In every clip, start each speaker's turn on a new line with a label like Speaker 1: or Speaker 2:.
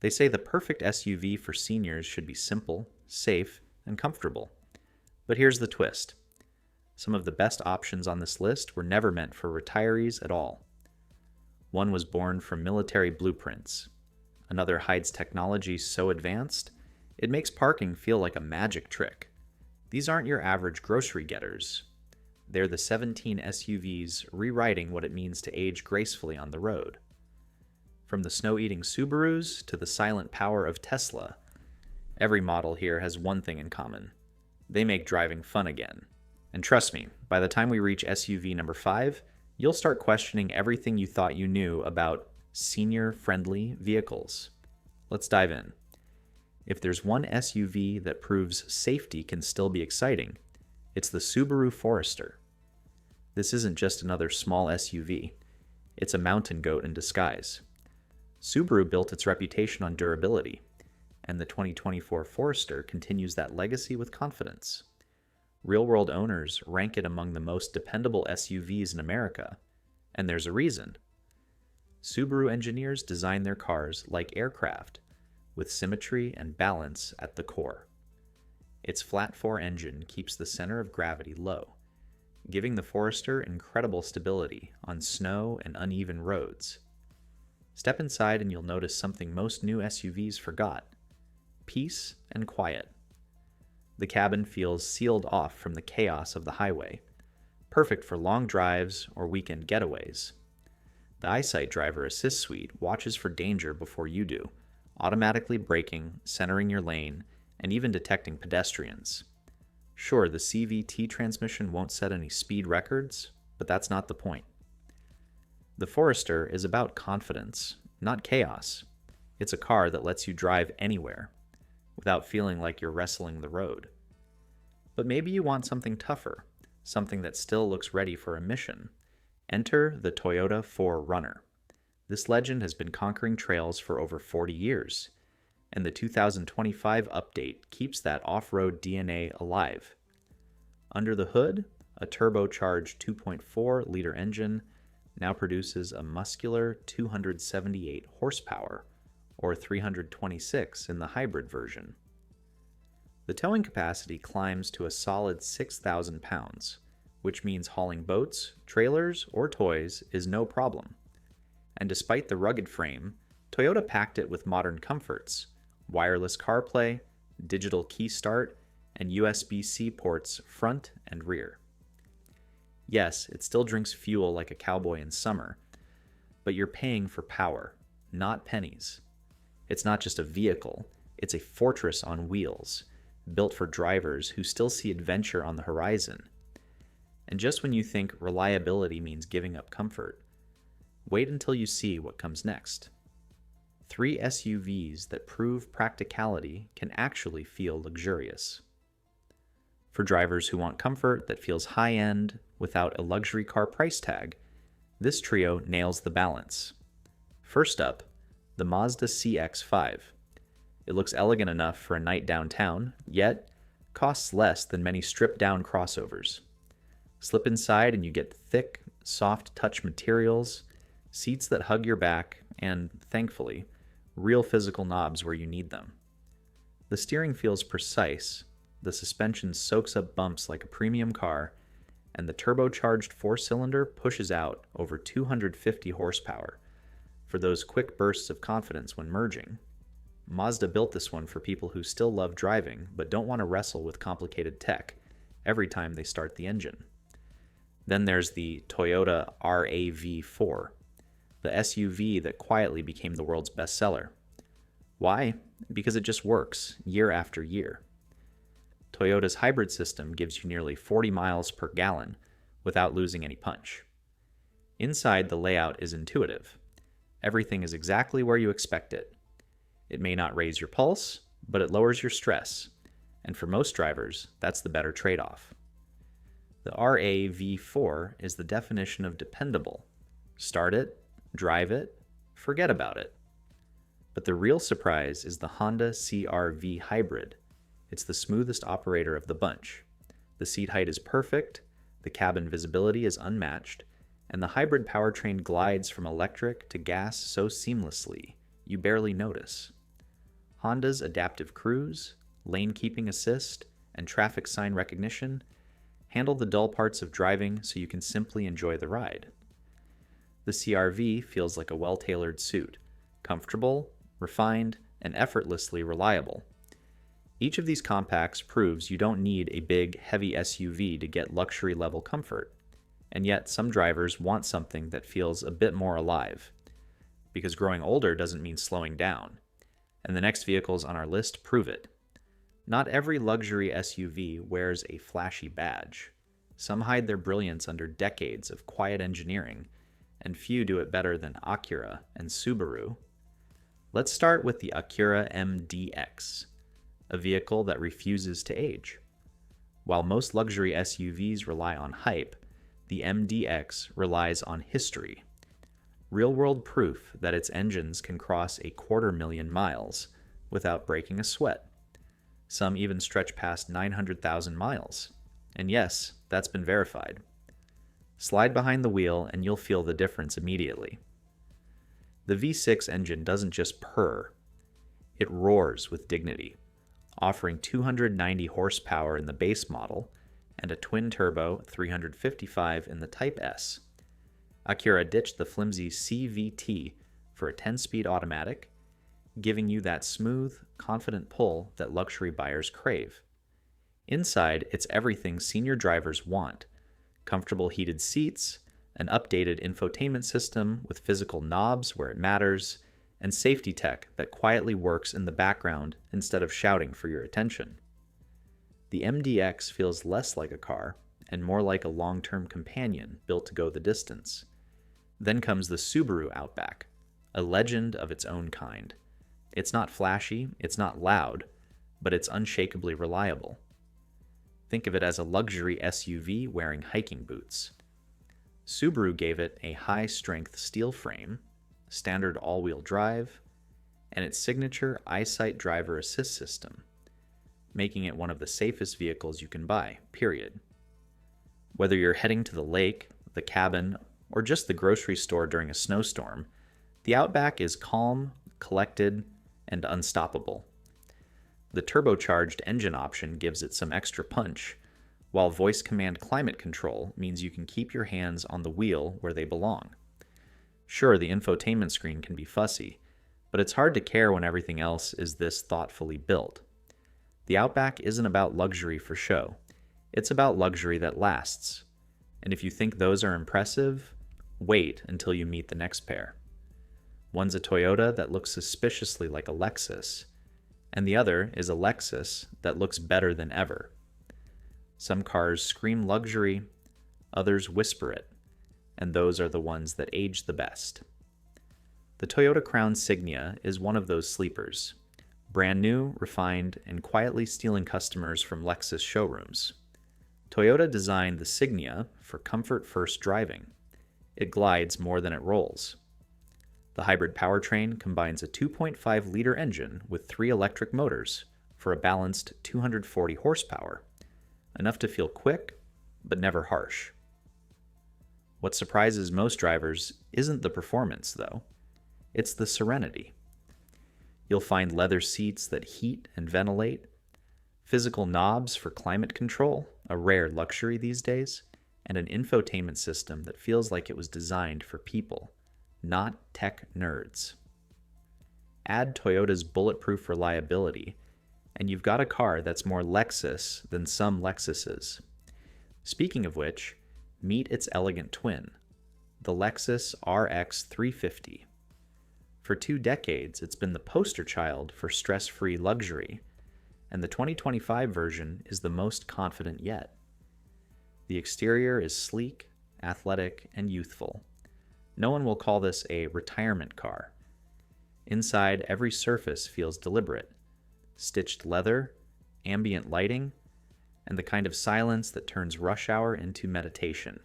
Speaker 1: They say the perfect SUV for seniors should be simple, safe, and comfortable. But here's the twist. Some of the best options on this list were never meant for retirees at all. One was born from military blueprints. Another hides technology so advanced, it makes parking feel like a magic trick. These aren't your average grocery getters. They're the 17 SUVs rewriting what it means to age gracefully on the road. From the snow-eating Subarus to the silent power of Tesla, every model here has one thing in common. They make driving fun again. And trust me, by the time we reach SUV number 5, you'll start questioning everything you thought you knew about senior-friendly vehicles. Let's dive in. If there's one SUV that proves safety can still be exciting, it's the Subaru Forester. This isn't just another small SUV. It's a mountain goat in disguise. Subaru built its reputation on durability, and the 2024 Forester continues that legacy with confidence. Real-world owners rank it among the most dependable SUVs in America, and there's a reason. Subaru engineers design their cars like aircraft, with symmetry and balance at the core. Its flat-4 engine keeps the center of gravity low, giving the Forester incredible stability on snow and uneven roads. Step inside and you'll notice something most new SUVs forgot: peace and quiet. The cabin feels sealed off from the chaos of the highway, perfect for long drives or weekend getaways. The EyeSight Driver Assist Suite watches for danger before you do, automatically braking, centering your lane, and even detecting pedestrians. Sure, the CVT transmission won't set any speed records, but that's not the point. The Forester is about confidence, not chaos. It's a car that lets you drive anywhere, without feeling like you're wrestling the road. But maybe you want something tougher, something that still looks ready for a mission. Enter the Toyota 4Runner. This legend has been conquering trails for over 40 years, and the 2025 update keeps that off-road DNA alive. Under the hood, a turbocharged 2.4-liter engine now produces a muscular 278 horsepower, or 326 in the hybrid version. The towing capacity climbs to a solid 6,000 pounds, which means hauling boats, trailers, or toys is no problem. And despite the rugged frame, Toyota packed it with modern comforts: wireless CarPlay, digital key start, and USB-C ports front and rear. Yes, it still drinks fuel like a cowboy in summer, but you're paying for power, not pennies. It's not just a vehicle, it's a fortress on wheels, built for drivers who still see adventure on the horizon. And just when you think reliability means giving up comfort, wait until you see what comes next. 3 SUVs that prove practicality can actually feel luxurious. For drivers who want comfort that feels high-end without a luxury car price tag, this trio nails the balance. First up, the Mazda CX-5. It looks elegant enough for a night downtown, yet costs less than many stripped-down crossovers. Slip inside and you get thick, soft touch materials, seats that hug your back, and, thankfully, real physical knobs where you need them. The steering feels precise, the suspension soaks up bumps like a premium car, and the turbocharged 4-cylinder pushes out over 250 horsepower for those quick bursts of confidence when merging. Mazda built this one for people who still love driving but don't want to wrestle with complicated tech every time they start the engine. Then there's the Toyota RAV4, the SUV that quietly became the world's bestseller. Why? Because it just works year after year. Toyota's hybrid system gives you nearly 40 miles per gallon without losing any punch. Inside, the layout is intuitive. Everything is exactly where you expect it. It may not raise your pulse, but it lowers your stress, and for most drivers, that's the better trade-off. The RAV4 is the definition of dependable. Start it, drive it, forget about it. But the real surprise is the Honda CR-V Hybrid. It's the smoothest operator of the bunch. The seat height is perfect, the cabin visibility is unmatched, and the hybrid powertrain glides from electric to gas so seamlessly, you barely notice. Honda's adaptive cruise, lane keeping assist, and traffic sign recognition handle the dull parts of driving so you can simply enjoy the ride. The CR-V feels like a well-tailored suit, comfortable, refined, and effortlessly reliable. Each of these compacts proves you don't need a big, heavy SUV to get luxury-level comfort, and yet some drivers want something that feels a bit more alive, because growing older doesn't mean slowing down, and the next vehicles on our list prove it. Not every luxury SUV wears a flashy badge. Some hide their brilliance under decades of quiet engineering, and few do it better than Acura and Subaru. Let's start with the Acura MDX, a vehicle that refuses to age. While most luxury SUVs rely on hype, the MDX relies on history. Real-world proof that its engines can cross 250,000 miles without breaking a sweat. Some even stretch past 900,000 miles. And yes, that's been verified. Slide behind the wheel and you'll feel the difference immediately. The V6 engine doesn't just purr, it roars with dignity, offering 290 horsepower in the base model and a twin-turbo 355 in the Type S. Acura ditched the flimsy CVT for a 10-speed automatic, giving you that smooth, confident pull that luxury buyers crave. Inside, it's everything senior drivers want: comfortable heated seats, an updated infotainment system with physical knobs where it matters, and safety tech that quietly works in the background instead of shouting for your attention. The MDX feels less like a car and more like a long-term companion built to go the distance. Then comes the Subaru Outback, a legend of its own kind. It's not flashy, it's not loud, but it's unshakably reliable. Think of it as a luxury SUV wearing hiking boots. Subaru gave it a high-strength steel frame, standard all-wheel drive, and its signature EyeSight driver assist system, making it one of the safest vehicles you can buy, period. Whether you're heading to the lake, the cabin, or just the grocery store during a snowstorm, the Outback is calm, collected, and unstoppable. The turbocharged engine option gives it some extra punch, while voice command climate control means you can keep your hands on the wheel where they belong. Sure, the infotainment screen can be fussy, but it's hard to care when everything else is this thoughtfully built. The Outback isn't about luxury for show. It's about luxury that lasts. And if you think those are impressive, wait until you meet the next pair. One's a Toyota that looks suspiciously like a Lexus, and the other is a Lexus that looks better than ever. Some cars scream luxury, others whisper it, and those are the ones that age the best. The Toyota Crown Signia is one of those sleepers, brand new, refined, and quietly stealing customers from Lexus showrooms. Toyota designed the Signia for comfort-first driving. It glides more than it rolls. The hybrid powertrain combines a 2.5-liter engine with 3 electric motors for a balanced 240 horsepower, enough to feel quick, but never harsh. What surprises most drivers isn't the performance, though. It's the serenity. You'll find leather seats that heat and ventilate, physical knobs for climate control, a rare luxury these days, and an infotainment system that feels like it was designed for people, not tech nerds. Add Toyota's bulletproof reliability, and you've got a car that's more Lexus than some Lexuses. Speaking of which, meet its elegant twin, the Lexus RX 350. For 2 decades, it's been the poster child for stress-free luxury, and the 2025 version is the most confident yet. The exterior is sleek, athletic, and youthful. No one will call this a retirement car. Inside, every surface feels deliberate. Stitched leather, ambient lighting, and the kind of silence that turns rush hour into meditation.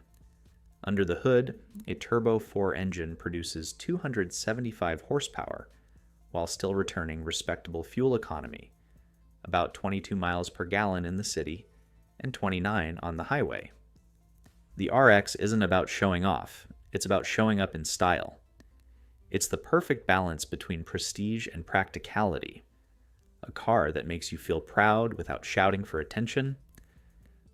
Speaker 1: Under the hood, a Turbo 4 engine produces 275 horsepower while still returning respectable fuel economy, about 22 miles per gallon in the city and 29 on the highway. The RX isn't about showing off, it's about showing up in style. It's the perfect balance between prestige and practicality. a car that makes you feel proud without shouting for attention.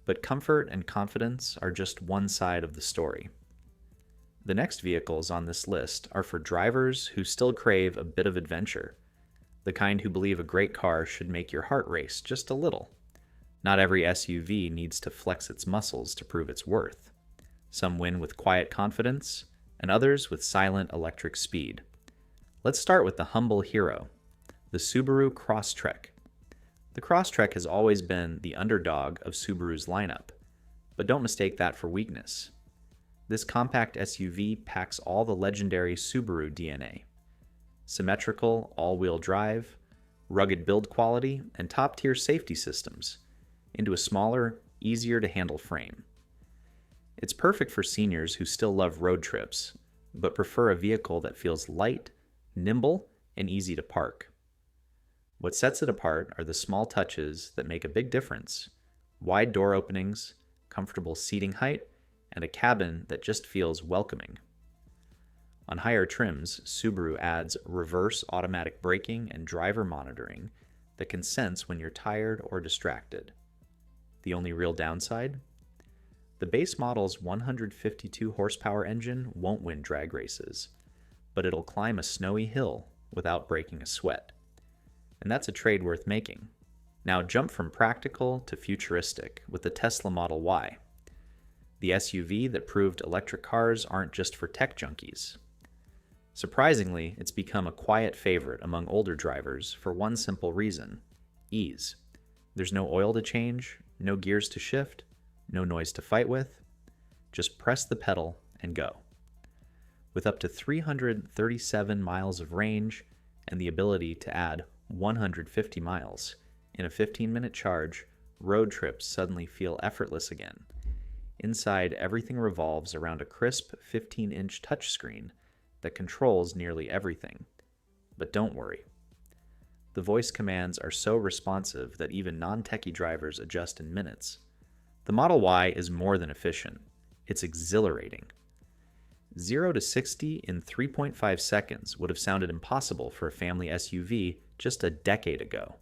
Speaker 1: But comfort and confidence are just one side of the story. The next vehicles on this list are for drivers who still crave a bit of adventure, the kind who believe a great car should make your heart race just a little. Not every SUV needs to flex its muscles to prove its worth. Some win with quiet confidence, and others with silent electric speed. Let's start with the humble hero, the Subaru Crosstrek. The Crosstrek has always been the underdog of Subaru's lineup, but don't mistake that for weakness. This compact SUV packs all the legendary Subaru DNA. Symmetrical all-wheel drive, rugged build quality, and top-tier safety systems into a smaller, easier-to-handle frame. It's perfect for seniors who still love road trips, but prefer a vehicle that feels light, nimble, and easy to park. What sets it apart are the small touches that make a big difference: wide door openings, comfortable seating height, and a cabin that just feels welcoming. On higher trims, Subaru adds reverse automatic braking and driver monitoring that can sense when you're tired or distracted. The only real downside? The base model's 152 horsepower engine won't win drag races, but it'll climb a snowy hill without breaking a sweat. And that's a trade worth making. Now jump from practical to futuristic with the Tesla Model Y, the SUV that proved electric cars aren't just for tech junkies. Surprisingly, it's become a quiet favorite among older drivers for one simple reason: ease. There's no oil to change, no gears to shift, no noise to fight with. Just press the pedal and go. With up to 337 miles of range and the ability to add 150 miles in a 15-minute charge, road trips suddenly feel effortless again. Inside, everything revolves around a crisp 15-inch touchscreen that controls nearly everything. But don't worry. The voice commands are so responsive that even non-techie drivers adjust in minutes. The Model Y is more than efficient. It's exhilarating. 0 to 60 in 3.5 seconds would have sounded impossible for a family SUV just a decade ago.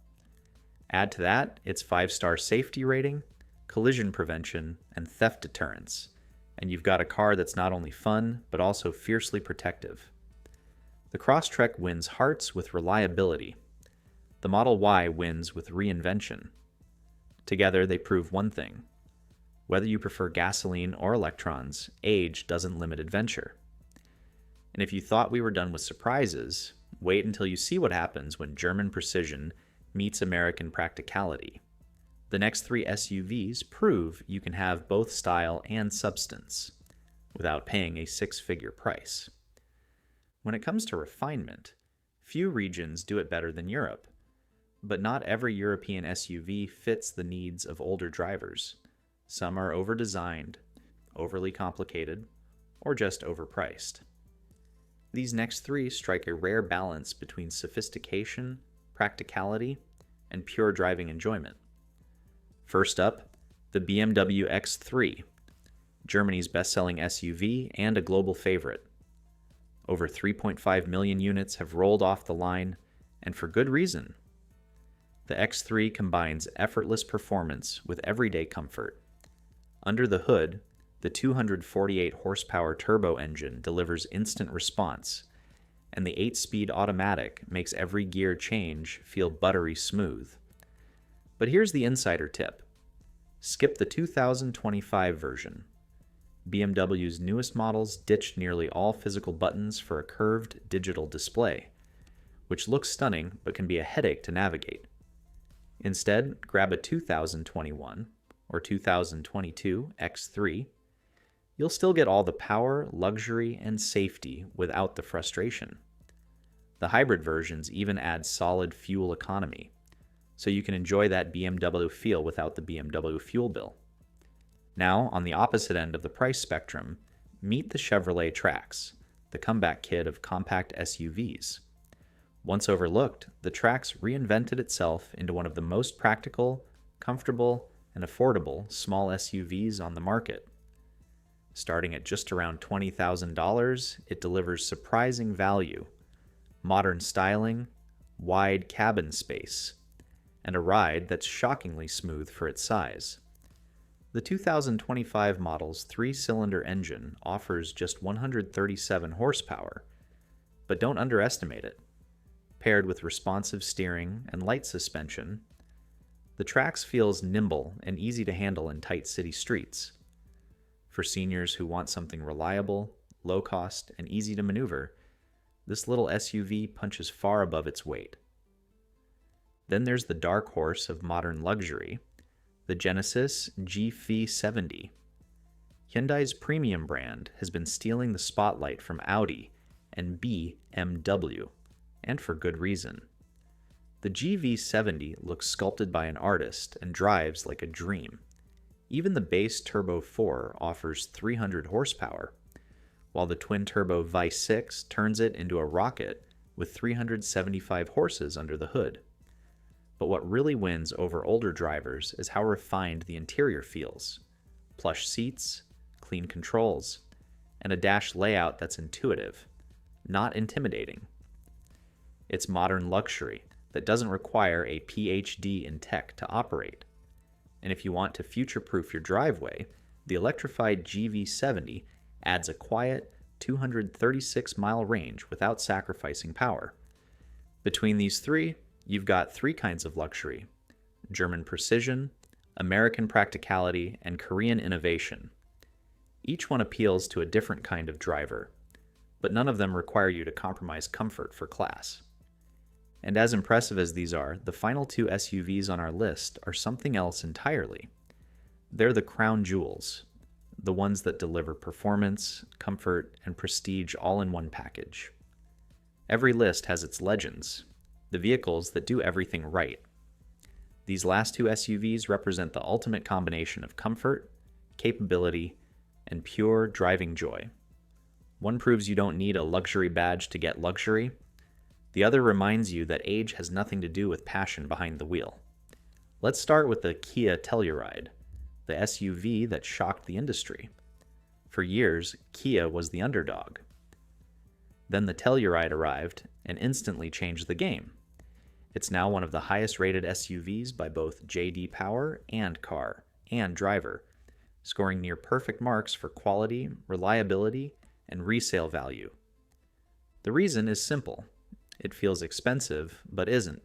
Speaker 1: Add to that its 5-star safety rating, collision prevention, and theft deterrence, and you've got a car that's not only fun, but also fiercely protective. The Crosstrek wins hearts with reliability. The Model Y wins with reinvention. Together, they prove one thing: whether you prefer gasoline or electrons, age doesn't limit adventure. And if you thought we were done with surprises, wait until you see what happens when German precision meets American practicality. The next 3 SUVs prove you can have both style and substance without paying a 6-figure price. When it comes to refinement, few regions do it better than Europe, but not every European SUV fits the needs of older drivers. Some are over-designed, overly complicated, or just overpriced. These next 3 strike a rare balance between sophistication, practicality, and pure driving enjoyment. First up, the BMW X3, Germany's best-selling SUV and a global favorite. Over 3.5 million units have rolled off the line, and for good reason. The X3 combines effortless performance with everyday comfort. Under the hood, the 248 horsepower turbo engine delivers instant response, and the 8-speed automatic makes every gear change feel buttery smooth. But here's the insider tip. Skip the 2025 version. BMW's newest models ditch nearly all physical buttons for a curved digital display, which looks stunning but can be a headache to navigate. Instead, grab a 2021 or 2022 X3. You'll still get all the power, luxury, and safety without the frustration. The hybrid versions even add solid fuel economy, so you can enjoy that BMW feel without the BMW fuel bill. Now, on the opposite end of the price spectrum, meet the Chevrolet Trax, the comeback kid of compact SUVs. Once overlooked, the Trax reinvented itself into one of the most practical, comfortable, and affordable small SUVs on the market. Starting at just around $20,000, it delivers surprising value, modern styling, wide cabin space, and a ride that's shockingly smooth for its size. The 2025 model's 3-cylinder engine offers just 137 horsepower, but don't underestimate it. Paired with responsive steering and light suspension, the Trax feels nimble and easy to handle in tight city streets. For seniors who want something reliable, low cost, and easy to maneuver, this little SUV punches far above its weight. Then there's the dark horse of modern luxury, the Genesis G70. Hyundai's premium brand has been stealing the spotlight from Audi and BMW, and for good reason. The GV70 looks sculpted by an artist and drives like a dream. Even the base Turbo 4 offers 300 horsepower, while the twin-turbo Vice 6 turns it into a rocket with 375 horses under the hood. But what really wins over older drivers is how refined the interior feels. Plush seats, clean controls, and a dash layout that's intuitive, not intimidating. It's modern luxury that doesn't require a PhD in tech to operate. And if you want to future-proof your driveway, the electrified GV70 adds a quiet 236-mile range without sacrificing power. Between these three, you've got three kinds of luxury: German precision, American practicality, and Korean innovation. Each one appeals to a different kind of driver, but none of them require you to compromise comfort for class. And as impressive as these are, the final two SUVs on our list are something else entirely. They're the crown jewels, the ones that deliver performance, comfort, and prestige all in one package. Every list has its legends, the vehicles that do everything right. These last two SUVs represent the ultimate combination of comfort, capability, and pure driving joy. One proves you don't need a luxury badge to get luxury. The other reminds you that age has nothing to do with passion behind the wheel. Let's start with the Kia Telluride, the SUV that shocked the industry. For years, Kia was the underdog. Then the Telluride arrived and instantly changed the game. It's now one of the highest rated SUVs by both J.D. Power and Car and Driver, scoring near perfect marks for quality, reliability, and resale value. The reason is simple. It feels expensive, but isn't.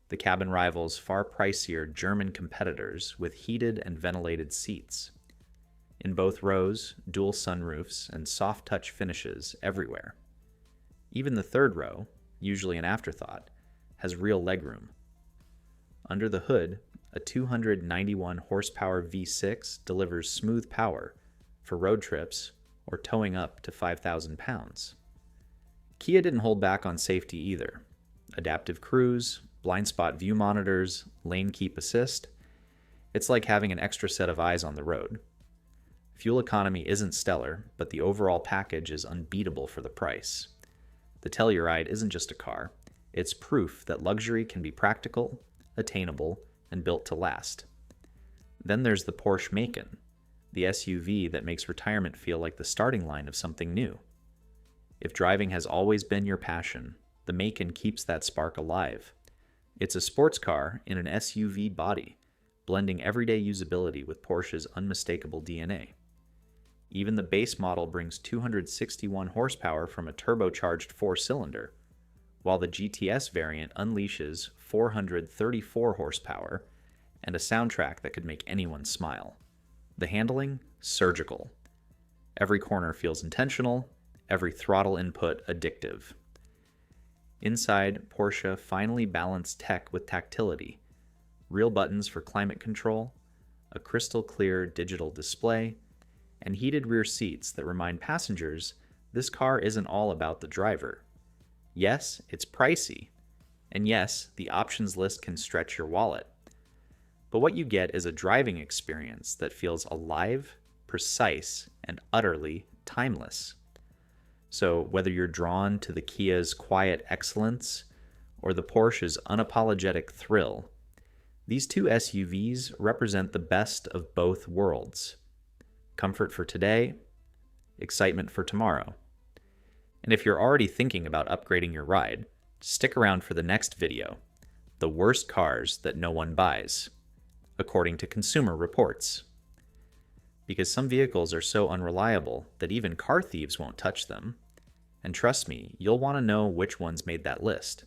Speaker 1: The cabin rivals far pricier German competitors with heated and ventilated seats. In both rows, dual sunroofs and soft touch finishes everywhere. Even the third row, usually an afterthought, has real legroom. Under the hood, a 291 horsepower V6 delivers smooth power for road trips or towing up to 5,000 pounds. Kia didn't hold back on safety either. Adaptive cruise, blind spot view monitors, lane keep assist. It's like having an extra set of eyes on the road. Fuel economy isn't stellar, but the overall package is unbeatable for the price. The Telluride isn't just a car. It's proof that luxury can be practical, attainable, and built to last. Then there's the Porsche Macan, the SUV that makes retirement feel like the starting line of something new. If driving has always been your passion, the Macan keeps that spark alive. It's a sports car in an SUV body, blending everyday usability with Porsche's unmistakable DNA. Even the base model brings 261 horsepower from a turbocharged 4-cylinder, while the GTS variant unleashes 434 horsepower and a soundtrack that could make anyone smile. The handling? Surgical. Every corner feels intentional, every throttle input addictive. Inside, Porsche finally balanced tech with tactility. Real buttons for climate control, a crystal clear digital display, and heated rear seats that remind passengers this car isn't all about the driver. Yes, it's pricey, and yes, the options list can stretch your wallet. But what you get is a driving experience that feels alive, precise, and utterly timeless. So whether you're drawn to the Kia's quiet excellence or the Porsche's unapologetic thrill, these two SUVs represent the best of both worlds. Comfort for today, excitement for tomorrow. And if you're already thinking about upgrading your ride, stick around for the next video, the the worst cars that no one buys, according to Consumer Reports. Because some vehicles are so unreliable that even car thieves won't touch them. And trust me, you'll want to know which ones made that list.